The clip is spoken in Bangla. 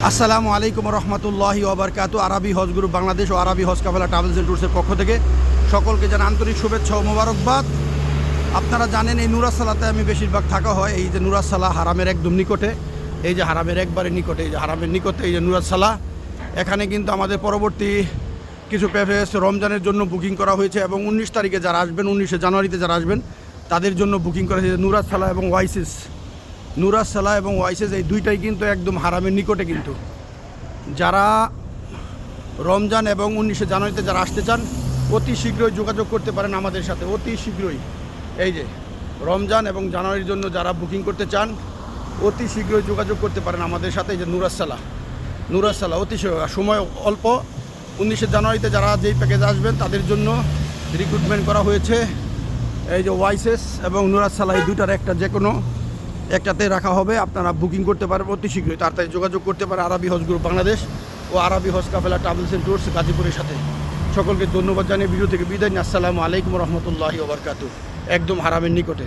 আসসালামু আলাইকুম রহমতুল্লাহি ওবরকাতু। আরবি হজ গ্রুপ বাংলাদেশ ও আরবি হজ কাফেলা ট্রাভেলস অ্যান্ড ট্যুরসের পক্ষ থেকে সকলকে জানাই আন্তরিক শুভেচ্ছা ও মোবারকবাদ। আপনারা জানেন এই নুরাসালাতে আমি বেশিরভাগ থাকা হয়। এই যে নুরাসালা হারামের একদম নিকটে, এই যে হারামের একবারে নিকটে, এই যে হারামের নিকটে এই যে নুরাসালা, এখানে কিন্তু আমাদের পরবর্তী কিছু প্যাকেজ রমজানের জন্য বুকিং করা হয়েছে এবং 19 তারিখে যারা আসবেন, 19শে জানুয়ারিতে যারা আসবেন তাদের জন্য বুকিং করা হয়েছে। নুরাসালা এবং ওয়াইসিস, নুরাসালা এবং ওয়াইসিস এই দুইটাই কিন্তু একদম হারামের নিকটে। কিন্তু যারা রমজান এবং 19শে জানুয়ারিতে যারা আসতে চান অতি শীঘ্রই যোগাযোগ করতে পারেন আমাদের সাথে, অতি শীঘ্রই। এই যে রমজান এবং জানুয়ারির জন্য যারা বুকিং করতে চান অতি শীঘ্রই যোগাযোগ করতে পারেন আমাদের সাথে। এই যে নুরাসালা অতি সময় অল্প। 19শে জানুয়ারিতে যারা যেই প্যাকেজ আসবেন তাদের জন্য রিক্রুটমেন্ট করা হয়েছে। এই যে ওয়াইসেস এবং নুরাসালা এই দুটার একটা যে কোনো একটাতে রাখা হবে। আপনারা বুকিং করতে পারবেন অতি শীঘ্রই, তাড়াতাড়ি যোগাযোগ করতে পারেন আরবি হজ গ্রুপ বাংলাদেশ ও আরবি হজ কাফেলা ট্রাভেলস অ্যান্ড ট্যুরস গাজীপুরের সাথে। সকলকে ধন্যবাদ জানিয়ে ভিডিও থেকে বিদায় নিই। আসসালামু আলাইকুম রহমতুল্লাহি ওবরকাতু। একদম হারামের নিকটে।